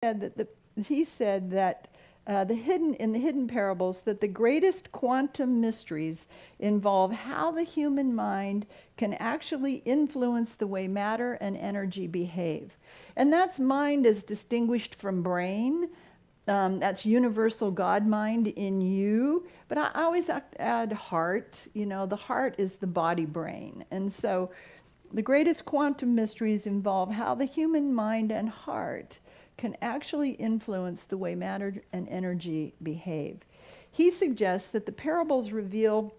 he said that in the hidden parables that the greatest quantum mysteries involve how the human mind can actually influence the way matter and energy behave. And that's mind as distinguished from brain. That's universal God mind in you. But I always add heart. You know, the heart is the body brain. And so the greatest quantum mysteries involve how the human mind and heart can actually influence the way matter and energy behave. He suggests that the parables reveal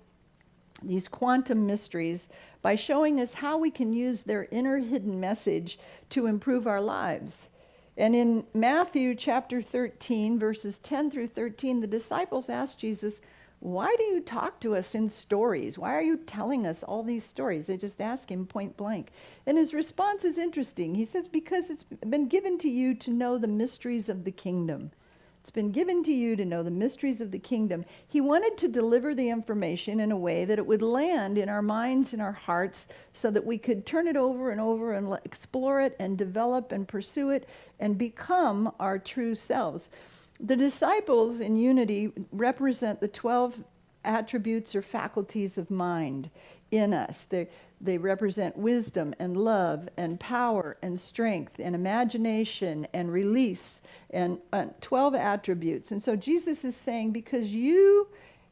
these quantum mysteries by showing us how we can use their inner hidden message to improve our lives. And in Matthew chapter 13, verses 10 through 13, the disciples asked Jesus, "Why do you talk to us in stories? Why are you telling us all these stories?" They just ask him point blank. And his response is interesting. He says, "Because it's been given to you to know the mysteries of the kingdom." It's been given to you to know the mysteries of the kingdom. He wanted to deliver the information in a way that it would land in our minds and our hearts so that we could turn it over and explore it and develop and pursue it and become our true selves. The disciples in unity represent the 12 attributes or faculties of mind in us. They represent wisdom and love and power and strength and imagination and release and 12 attributes. And so Jesus is saying, because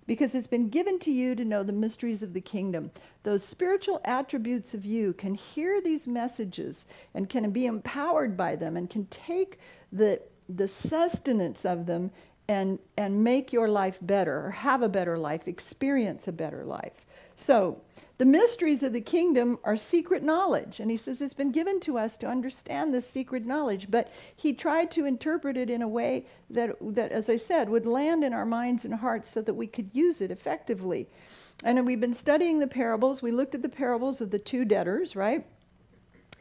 it's been given to you to know the mysteries of the kingdom, those spiritual attributes of you can hear these messages and can be empowered by them and can take the sustenance of them and make your life better, or have a better life, experience a better life. So the mysteries of the kingdom are secret knowledge. And he says it's been given to us to understand this secret knowledge. But he tried to interpret it in a way that, as I said, would land in our minds and hearts so that we could use it effectively. And we've been studying the parables. We looked at the parables of the two debtors, right?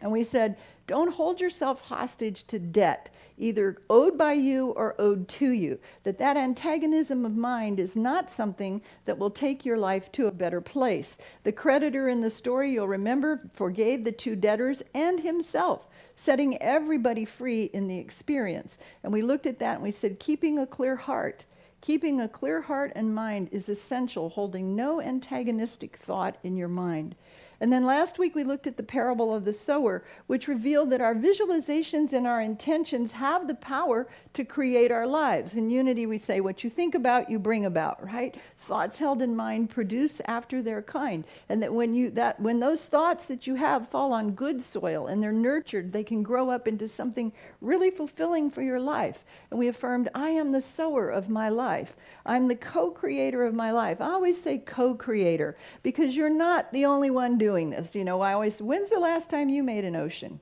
And we said, don't hold yourself hostage to debt, either owed by you or owed to you. That antagonism of mind is not something that will take your life to a better place. The creditor in the story, you'll remember, forgave the two debtors and himself, setting everybody free in the experience. And we looked at that and we said, keeping a clear heart and mind is essential, holding no antagonistic thought in your mind. And then last week we looked at the parable of the sower, which revealed that our visualizations and our intentions have the power to create our lives. In unity we say, what you think about, you bring about, right? Thoughts held in mind produce after their kind. And that when those thoughts that you have fall on good soil and they're nurtured, they can grow up into something really fulfilling for your life. And we affirmed, I am the sower of my life. I'm the co-creator of my life. I always say co-creator because you're not the only one doing this. You know, when's the last time you made an ocean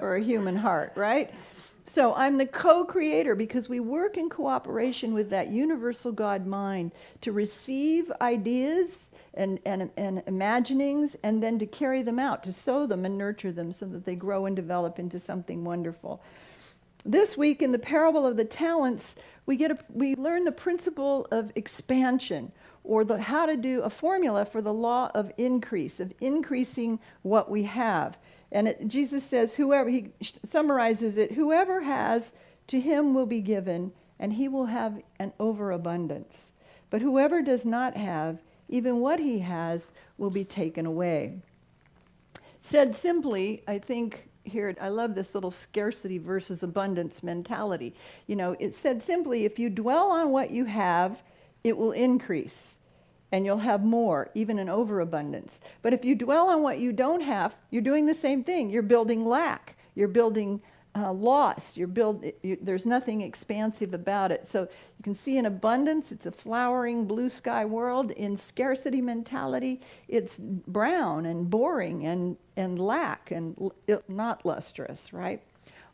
or a human heart, right? So I'm the co-creator because we work in cooperation with that universal God mind to receive ideas and imaginings and then to carry them out, to sow them and nurture them so that they grow and develop into something wonderful. This week in the parable of the talents, we learn the principle of expansion, or how to do a formula for the law of increase, of increasing what we have. And Jesus says, he summarizes it, whoever has, to him will be given, and he will have an overabundance. But whoever does not have, even what he has will be taken away. Said simply, I think, here, I love this little scarcity versus abundance mentality. You know, it said simply, if you dwell on what you have, it will increase. And you'll have more, even an overabundance. But if you dwell on what you don't have, you're doing the same thing. You're building lack. You're building loss. There's nothing expansive about it. So you can see in abundance, it's a flowering blue sky world. In scarcity mentality, it's brown and boring and lack and not lustrous, right?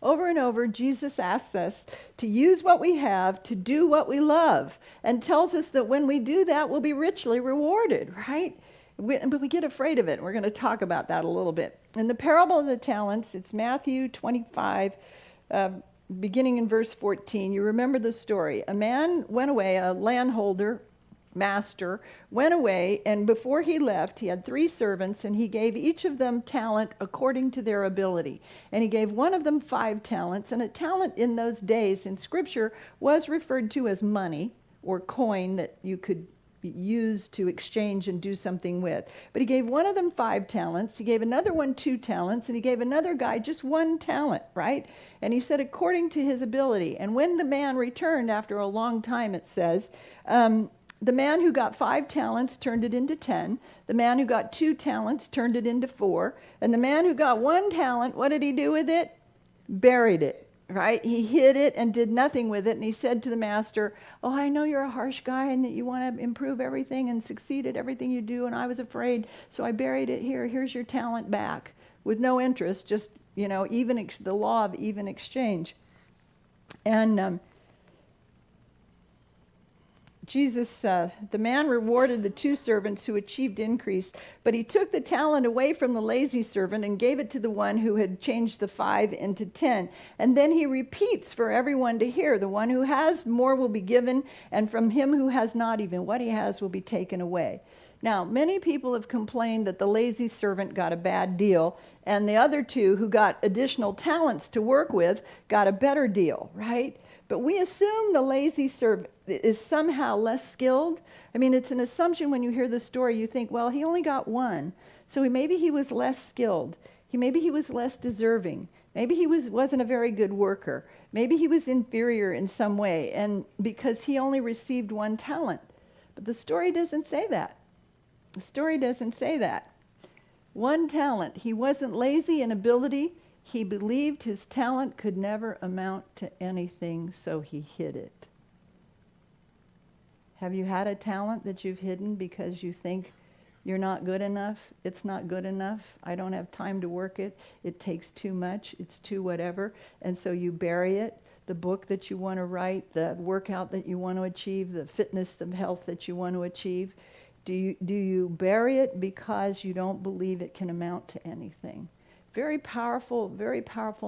Over and over, Jesus asks us to use what we have to do what we love and tells us that when we do that, we'll be richly rewarded, right? But we get afraid of it. We're going to talk about that a little bit. In the parable of the talents, it's Matthew 25, beginning in verse 14. You remember the story. A man went away, a landholder, master went away, and before he left, he had 3 servants, and he gave each of them talent according to their ability. And he gave one of them 5 talents, and a talent in those days in Scripture was referred to as money or coin that you could use to exchange and do something with. But he gave one of them 5 talents, he gave another one 2 talents, and he gave another guy just 1 talent, right? And he said according to his ability. And when the man returned after a long time, it says, the man who got 5 talents turned it into 10. The man who got 2 talents turned it into 4. And the man who got 1 talent, what did he do with it? Buried it, right? He hid it and did nothing with it. And he said to the master, oh, I know you're a harsh guy and that you want to improve everything and succeed at everything you do. And I was afraid, so I buried it here. Here's your talent back with no interest, just, even the law of even exchange. And Jesus, the man rewarded the 2 servants who achieved increase, but he took the talent away from the lazy servant and gave it to the one who had changed the 5 into 10. And then he repeats for everyone to hear. The one who has more will be given, and from him who has not, even what he has will be taken away. Now, many people have complained that the lazy servant got a bad deal, and the other 2 who got additional talents to work with got a better deal, right? But we assume the lazy servant is somehow less skilled. I mean, it's an assumption when you hear the story. You think, well, he only got 1, so maybe he was less skilled. Maybe he was less deserving. Maybe he wasn't a very good worker. Maybe he was inferior in some way, and because he only received 1 talent. But the story doesn't say that. The story doesn't say that. 1 talent. He wasn't lazy in ability. He believed his talent could never amount to anything, so he hid it. Have you had a talent that you've hidden because you think you're not good enough? It's not good enough. I don't have time to work it. It takes too much. It's too whatever. And so you bury it. The book that you want to write, the workout that you want to achieve, the fitness, the health that you want to achieve. Do you bury it because you don't believe it can amount to anything? Very powerful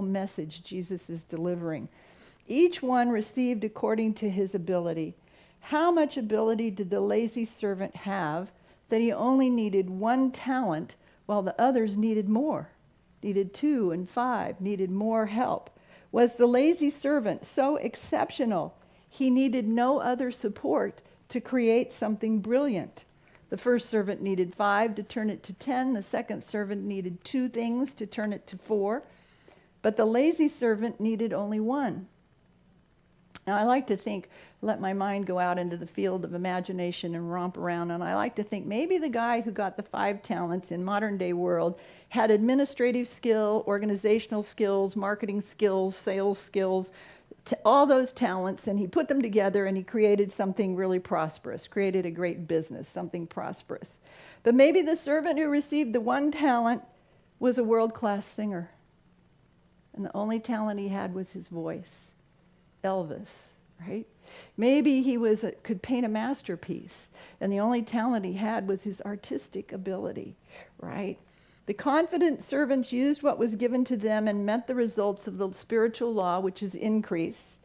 message Jesus is delivering. Each one received according to his ability. How much ability did the lazy servant have that he only needed 1 talent while the others needed more? Needed 2 and 5, needed more help. Was the lazy servant so exceptional he needed no other support to create something brilliant? The first servant needed 5 to turn it to 10. The second servant needed 2 things to turn it to 4. But the lazy servant needed only 1. Now, I like to think, let my mind go out into the field of imagination and romp around, and I like to think maybe the guy who got the 5 talents in modern day world had administrative skill, organizational skills, marketing skills, sales skills, all those talents, and he put them together and he created something really prosperous, created a great business, something prosperous. But maybe the servant who received the 1 talent was a world-class singer, and the only talent he had was his voice. Elvis, right? Maybe he could paint a masterpiece, and the only talent he had was his artistic ability, right? The confident servants used what was given to them and met the results of the spiritual law, which is increase.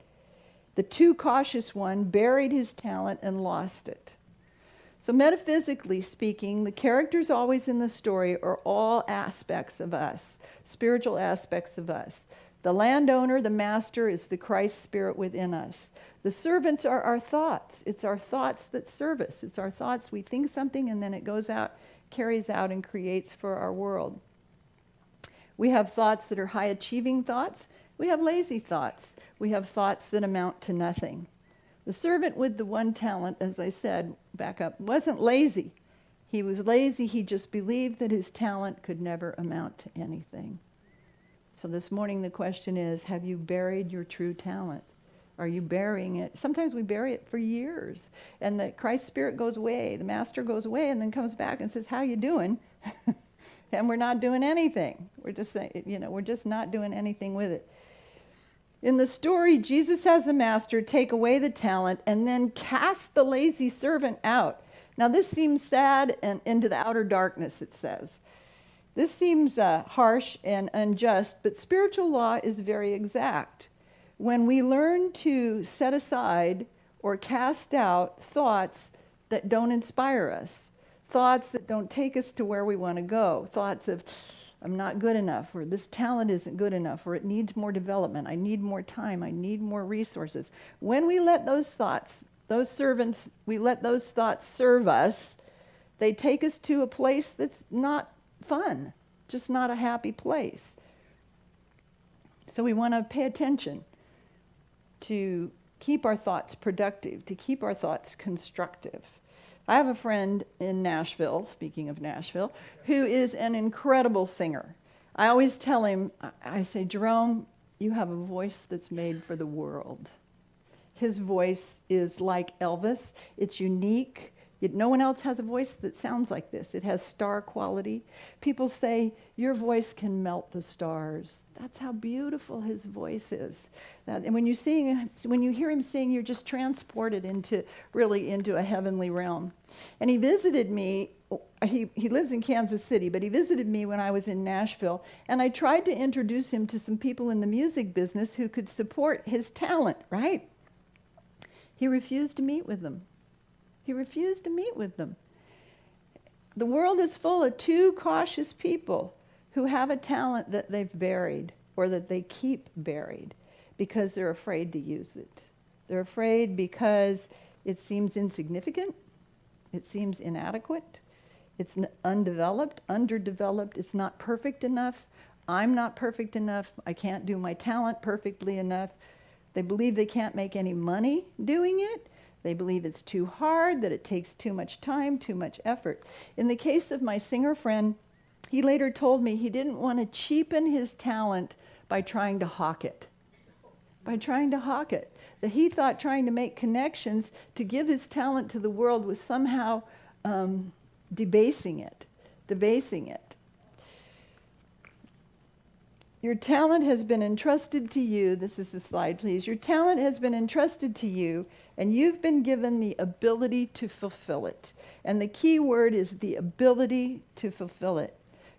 The too cautious one buried his talent and lost it. So metaphysically speaking, the characters always in the story are all aspects of us, spiritual aspects of us. The landowner, the master, is the Christ spirit within us. The servants are our thoughts. It's our thoughts that serve us. It's our thoughts. We think something and then it goes out, carries out and creates for our world. We have thoughts that are high-achieving thoughts. We have lazy thoughts. We have thoughts that amount to nothing. The servant with the 1 talent, as I said, back up, wasn't lazy. He was lazy. He just believed that his talent could never amount to anything. So this morning the question is, have you buried your true talent? Are you burying it? Sometimes we bury it for years, and the Christ Spirit goes away, the Master goes away, and then comes back and says, how you doing? And we're not doing anything. We're just saying, we're just not doing anything with it. In the story, Jesus has the Master take away the talent and then cast the lazy servant out. Now this seems sad and into the outer darkness, it says. This seems harsh and unjust, but spiritual law is very exact. When we learn to set aside or cast out thoughts that don't inspire us, thoughts that don't take us to where we want to go, thoughts of, I'm not good enough, or this talent isn't good enough, or it needs more development, I need more time, I need more resources. When we let those thoughts, we let those thoughts serve us, they take us to a place that's not fun, just not a happy place. So we want to pay attention to keep our thoughts productive, to keep our thoughts constructive. I have a friend in Nashville, speaking of Nashville, who is an incredible singer. I always tell him, I say, Jerome, you have a voice that's made for the world. His voice is like Elvis. It's unique. No one else has a voice that sounds like this. It has star quality. People say, your voice can melt the stars. That's how beautiful his voice is. And when you hear him sing, you're just transported into a heavenly realm. And he visited me. He lives in Kansas City, but he visited me when I was in Nashville. And I tried to introduce him to some people in the music business who could support his talent, right? He refused to meet with them. He refused to meet with them. The world is full of too cautious people who have a talent that they've buried or that they keep buried because they're afraid to use it. They're afraid because it seems insignificant, it seems inadequate, it's undeveloped, underdeveloped, it's not perfect enough, I'm not perfect enough, I can't do my talent perfectly enough. They believe they can't make any money doing it. They believe it's too hard, that it takes too much time, too much effort. In the case of my singer friend, he later told me he didn't want to cheapen his talent by trying to hawk it. That he thought trying to make connections to give his talent to the world was somehow debasing it. Your talent has been entrusted to you. This is the slide, please. Your talent has been entrusted to you, and you've been given the ability to fulfill it. And the key word is the ability to fulfill it.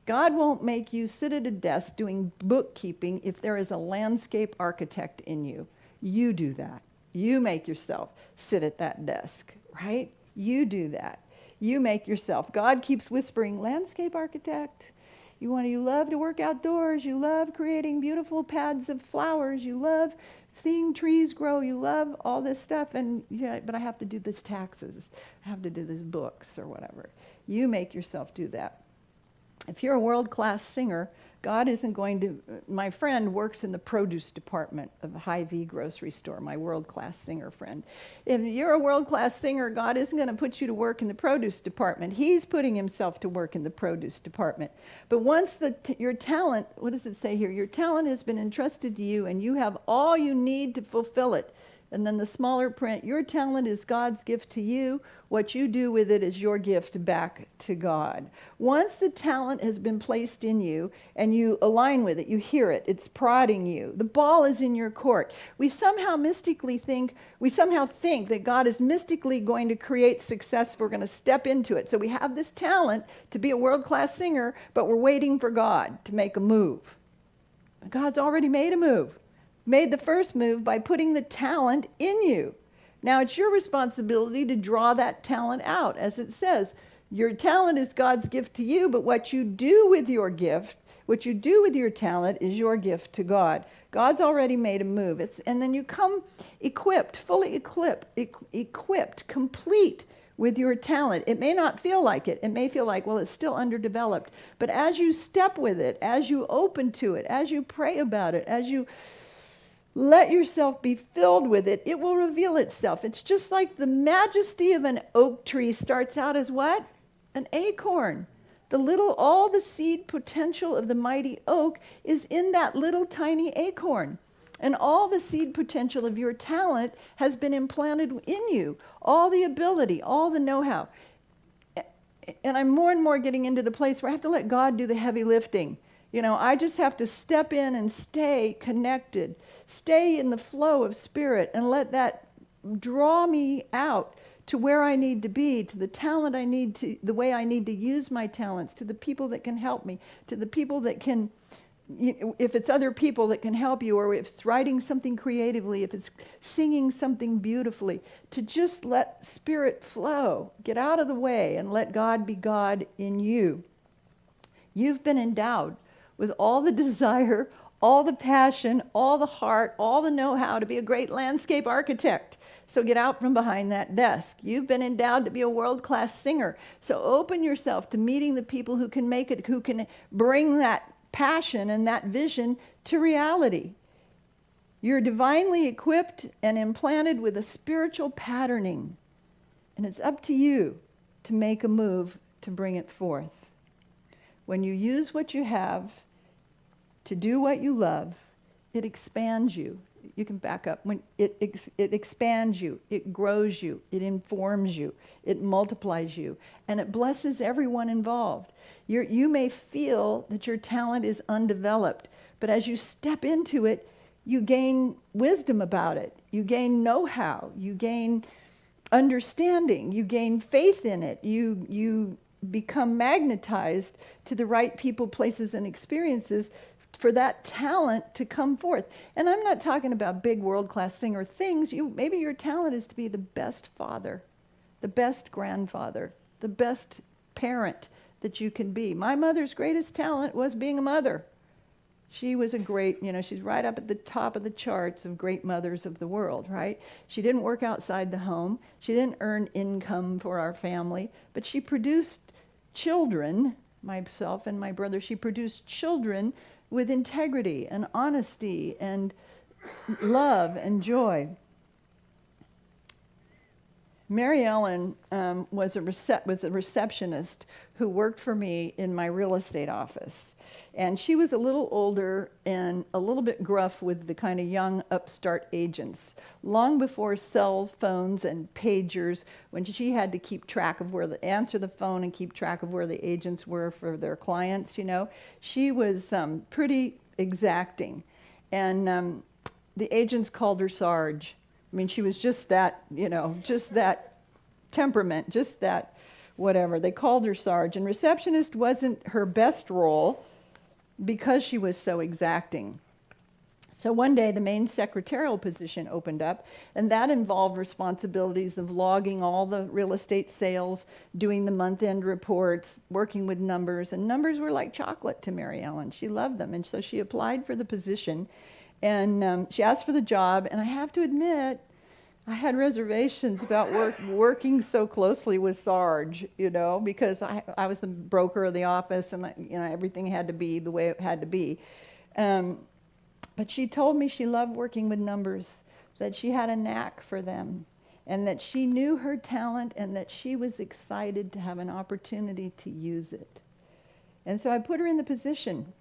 God won't make you sit at a desk doing bookkeeping if there is a landscape architect in you. You do that. You make yourself sit at that desk, right? You do that. You make yourself. God keeps whispering, landscape architect. You love to work outdoors. You love creating beautiful pads of flowers. You love seeing trees grow. You love all this stuff. And yeah, but I have to do this taxes. I have to do this books or whatever. You make yourself do that. If you're a world-class singer, God isn't going to... My friend works in the produce department of a Hy-Vee grocery store, my world-class singer friend. If you're a world-class singer, God isn't going to put you to work in the produce department. He's putting himself to work in the produce department. But once your talent, what does it say here? Your talent has been entrusted to you, and you have all you need to fulfill it. And then the smaller print, your talent is God's gift to you. What you do with it is your gift back to God. Once the talent has been placed in you and you align with it, you hear it, it's prodding you. The ball is in your court. We somehow think that God is mystically going to create success if we're going to step into it. So we have this talent to be a world-class singer, but we're waiting for God to make a move. But God's already made a move. Made the first move by putting the talent in you. Now it's your responsibility to draw that talent out. As it says, your talent is God's gift to you, but what you do with your gift, what you do with your talent is your gift to God. God's already made a move. And then you come equipped, fully equipped, complete with your talent. It may not feel like it. It may feel like, well, it's still underdeveloped. But as you step with it, as you open to it, as you pray about it, as you let yourself be filled with it, it will reveal itself. It's just like the majesty of an oak tree starts out as what? An acorn. All the seed potential of the mighty oak is in that little tiny acorn. And all the seed potential of your talent has been implanted in you. All the ability, all the know-how. And I'm more and more getting into the place where I have to let God do the heavy lifting. I just have to step in and stay connected, stay in the flow of spirit, and let that draw me out to where I need to be, to the talent I need to, the way I need to use my talents, to the people that can help me, to the people that can if it's other people that can help you, or if it's writing something creatively, if it's singing something beautifully, to just let spirit flow, get out of the way and let God be God in you. You've been endowed with all the desire, all the passion, all the heart, all the know-how to be a great landscape architect. So get out from behind that desk. You've been endowed to be a world-class singer. So open yourself to meeting the people who can make it, who can bring that passion and that vision to reality. You're divinely equipped and implanted with a spiritual patterning. And it's up to you to make a move to bring it forth. When you use what you have to do what you love, it expands you. You can back up. When it expands you, it grows you, it informs you, it multiplies you, and it blesses everyone involved. You may feel that your talent is undeveloped, but as you step into it, you gain wisdom about it. You gain know-how. You gain understanding. You gain faith in it. You become magnetized to the right people, places, and experiences for that talent to come forth. And I'm not talking about big world-class singer things. Maybe your talent is to be the best father, the best grandfather, the best parent that you can be. My mother's greatest talent was being a mother. She was a great, she's right up at the top of the charts of great mothers of the world, right? She didn't work outside the home. She didn't earn income for our family, but she produced children, myself and my brother, she produced children with integrity and honesty and love and joy. Mary Ellen was a receptionist who worked for me in my real estate office. And she was a little older and a little bit gruff with the kind of young upstart agents. Long before cell phones and pagers, when she had to keep track of answer the phone and keep track of where the agents were for their clients, she was pretty exacting. And the agents called her Sarge. I mean, she was just that, just that temperament, just that whatever. They called her Sarge. And receptionist wasn't her best role because she was so exacting. So one day the main secretarial position opened up, and that involved responsibilities of logging all the real estate sales, doing the month-end reports, working with numbers. And numbers were like chocolate to Mary Ellen. She loved them. And so she applied for the position. And she asked for the job, and I have to admit, I had reservations about working so closely with Sarge, because I was the broker of the office, and everything had to be the way it had to be. But she told me she loved working with numbers, that she had a knack for them, and that she knew her talent, and that she was excited to have an opportunity to use it. And so I put her in the position.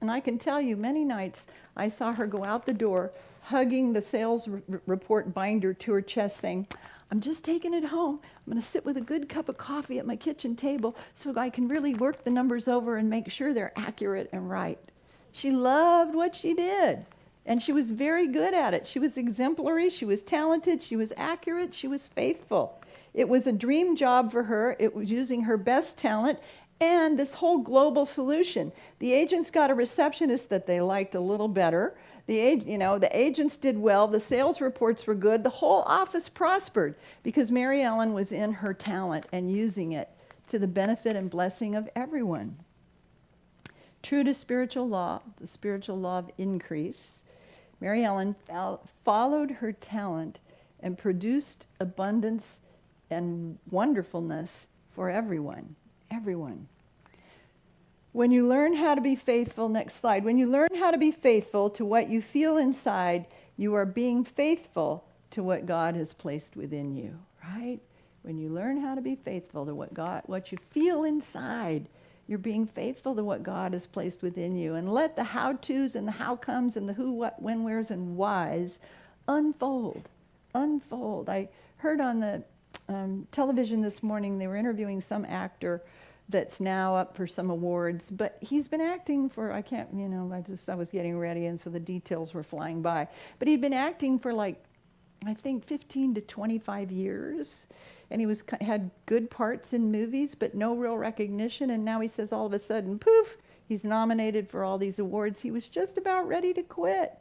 And I can tell you, many nights I saw her go out the door, hugging the sales report binder to her chest, saying, "I'm just taking it home. I'm going to sit with a good cup of coffee at my kitchen table so I can really work the numbers over and make sure they're accurate and right." She loved what she did, and she was very good at it. She was exemplary, she was talented, she was accurate, she was faithful. It was a dream job for her. It was using her best talent and this whole global solution. The agents got a receptionist that they liked a little better. The agents did well. The sales reports were good. The whole office prospered because Mary Ellen was in her talent and using it to the benefit and blessing of everyone. True to spiritual law, the spiritual law of increase, Mary Ellen followed her talent and produced abundance and wonderfulness for everyone. Everyone. When you learn how to be faithful, next slide, when you learn how to be faithful to what you feel inside, you are being faithful to what God has placed within you, right? When you learn how to be faithful to what you feel inside, you're being faithful to what God has placed within you. And let the how-tos and the how-comes and the who, what, when, wheres, and whys unfold. Unfold. I heard on the television this morning, they were interviewing some actor that's now up for some awards, but he's been acting for, I was getting ready, and so the details were flying by. But he'd been acting for I think 15 to 25 years, and he had good parts in movies, but no real recognition, and now he says all of a sudden, poof, He's nominated for all these awards. He was just about ready to quit.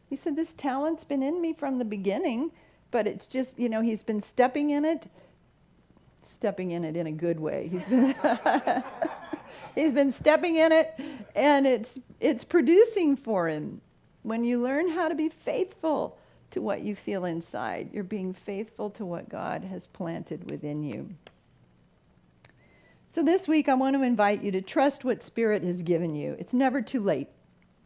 He said, this talent's been in me from the beginning, but it's just, he's been stepping in it in a good way. He's been he's been stepping in it, and it's producing for him. When you learn how to be faithful to what you feel inside, you're being faithful to what God has planted within you. So this week, I want to invite you to trust what Spirit has given you. It's never too late.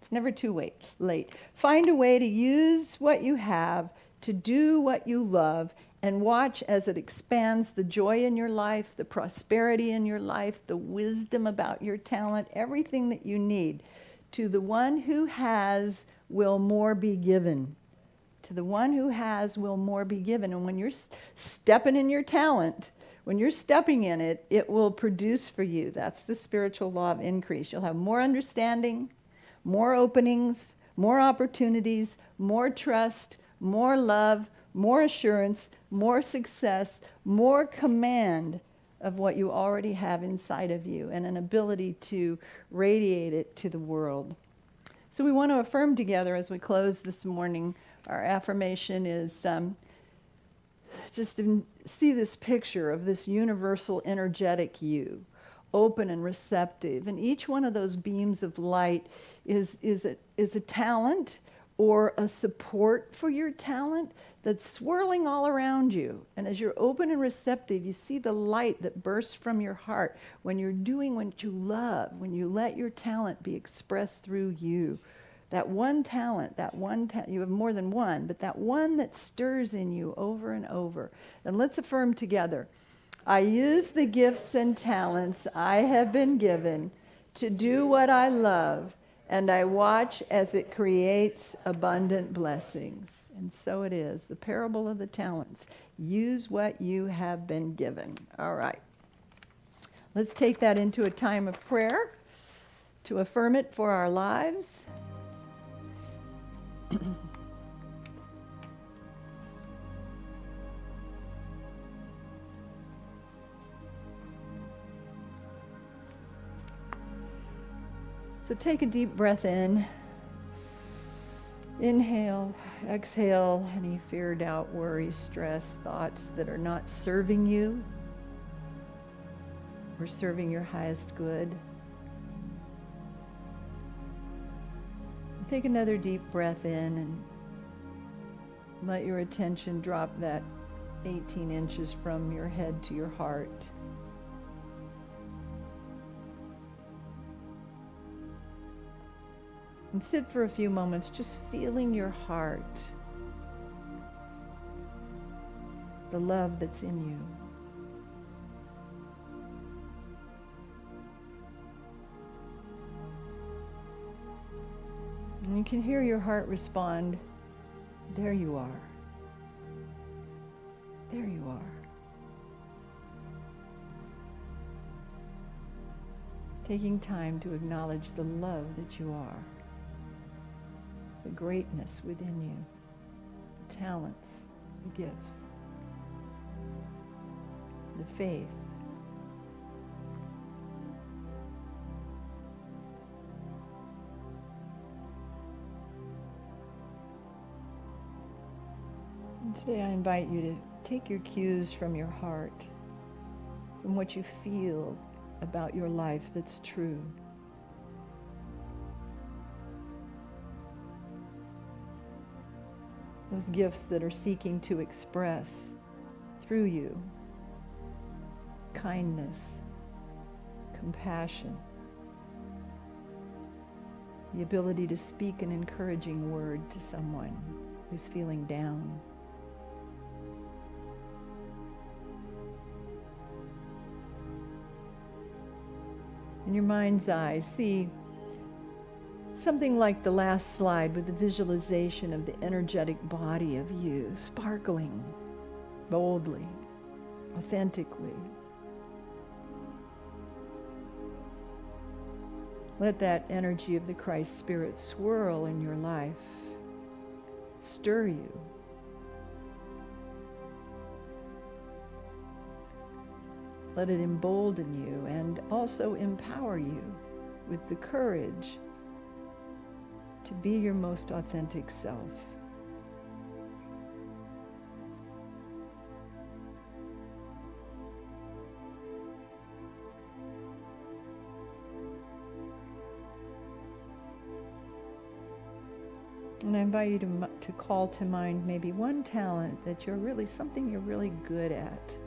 It's never too late. Find a way to use what you have to do what you love, and watch as it expands the joy in your life, the prosperity in your life, the wisdom about your talent, everything that you need. To the one who has, will more be given. To the one who has, will more be given. And when you're stepping in your talent, when you're stepping in it, it will produce for you. That's the spiritual law of increase. You'll have more understanding, more openings, more opportunities, more trust, more love, more assurance, more success, more command of what you already have inside of you, and an ability to radiate it to the world. So we want to affirm together as we close this morning. Our affirmation is just to see this picture of this universal energetic you, open and receptive. And each one of those beams of light is a talent or a support for your talent that's swirling all around you. And as you're open and receptive, you see the light that bursts from your heart when you're doing what you love, when you let your talent be expressed through you. That one talent, you have more than one, but that one that stirs in you over and over. And let's affirm together. I use the gifts and talents I have been given to do what I love, and I watch as it creates abundant blessings. And so it is. The parable of the talents. Use what you have been given. All right. Let's take that into a time of prayer to affirm it for our lives. So take a deep breath in. Inhale, exhale any fear, doubt, worry, stress, thoughts that are not serving you or serving your highest good. Take another deep breath in and let your attention drop that 18 inches from your head to your heart. And sit for a few moments just feeling your heart, the love that's in you. And you can hear your heart respond, there you are. There you are. Taking time to acknowledge the love that you are. The greatness within you, the talents, the gifts, the faith. And today I invite you to take your cues from your heart, from what you feel about your life that's true. Those gifts that are seeking to express through you kindness, compassion, the ability to speak an encouraging word to someone who's feeling down. In your mind's eye, see something like the last slide with the visualization of the energetic body of you, sparkling boldly, authentically. Let that energy of the Christ Spirit swirl in your life, stir you. Let it embolden you and also empower you with the courage to be your most authentic self. And I invite you to call to mind maybe one talent that something you're really good at,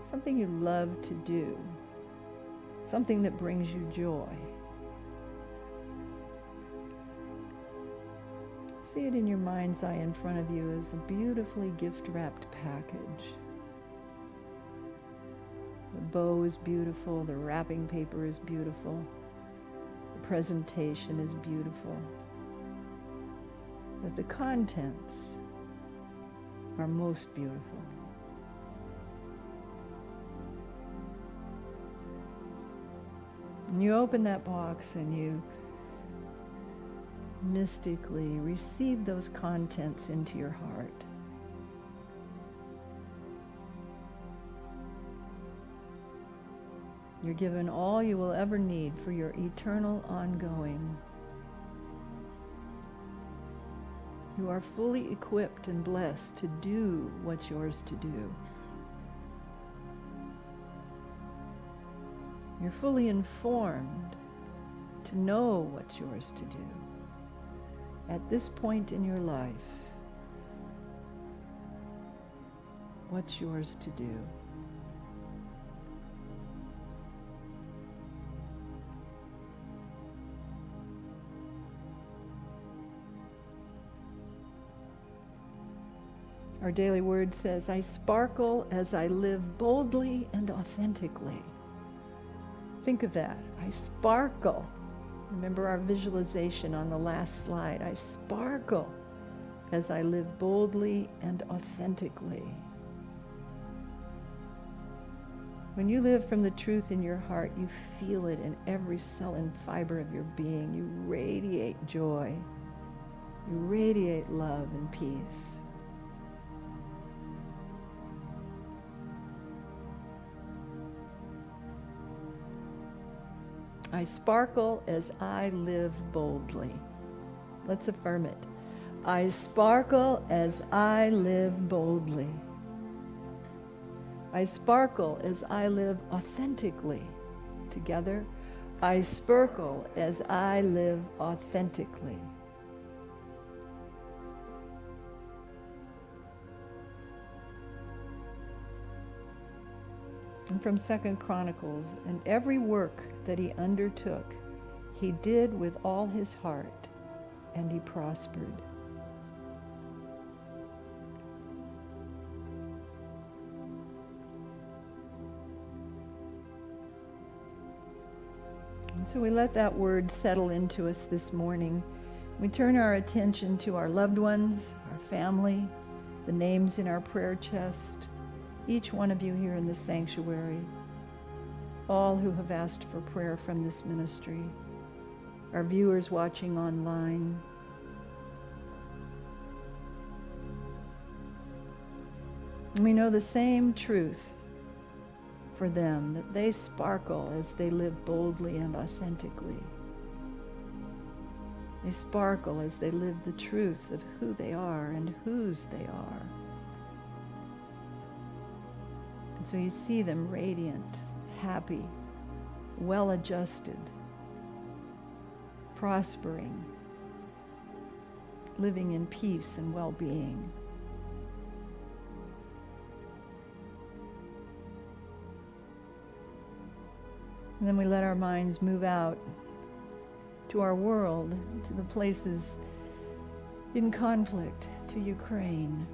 something you love to do, something that brings you joy. See it in your mind's eye in front of you as a beautifully gift-wrapped package. The bow is beautiful, the wrapping paper is beautiful, the presentation is beautiful. But the contents are most beautiful. And you open that box and you mystically receive those contents into your heart. You're given all you will ever need for your eternal ongoing. You are fully equipped and blessed to do what's yours to do. You're fully informed to know what's yours to do. At this point in your life, what's yours to do? Our daily word says, I sparkle as I live boldly and authentically. Think of that. I sparkle. Remember our visualization on the last slide. I sparkle as I live boldly and authentically. When you live from the truth in your heart, you feel it in every cell and fiber of your being. You radiate joy. You radiate love and peace. I sparkle as I live boldly. Let's affirm it. I sparkle as I live boldly. I sparkle as I live authentically. Together, I sparkle as I live authentically. And from 2 Chronicles, and every work that he undertook, he did with all his heart, and he prospered. And so we let that word settle into us this morning. We turn our attention to our loved ones, our family, the names in our prayer chest, each one of you here in the sanctuary, all who have asked for prayer from this ministry, our viewers watching online. And we know the same truth for them, that they sparkle as they live boldly and authentically. They sparkle as they live the truth of who they are and whose they are. And so you see them radiant, happy, well-adjusted, prospering, living in peace and well-being. And then we let our minds move out to our world, to the places in conflict, to Ukraine,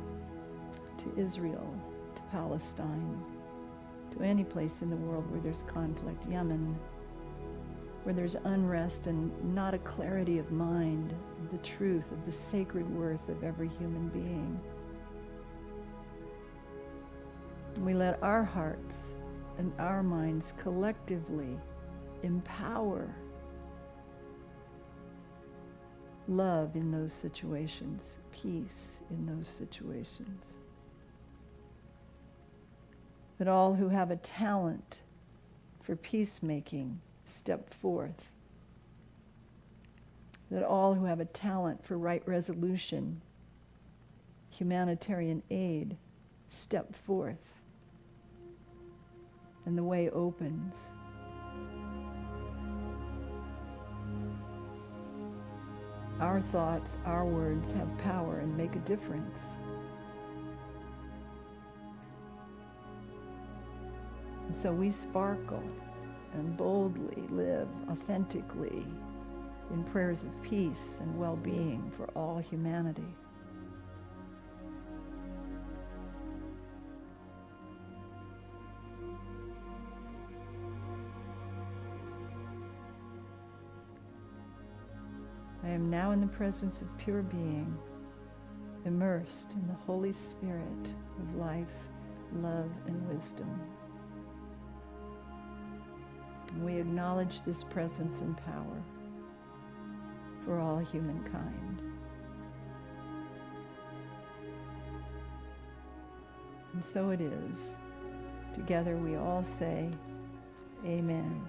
to Israel, to Palestine, to any place in the world where there's conflict, Yemen, where there's unrest and not a clarity of mind, of the truth of the sacred worth of every human being. We let our hearts and our minds collectively empower love in those situations, peace in those situations. That all who have a talent for peacemaking step forth that all who have a talent for right resolution, humanitarian aid, step forth, and the way opens. Our thoughts, our words have power and make a difference. And so we sparkle and boldly live authentically in prayers of peace and well-being for all humanity. I am now in the presence of pure being, immersed in the Holy Spirit of life, love, and wisdom. And we acknowledge this presence and power for all humankind. And so it is. Together we all say, Amen.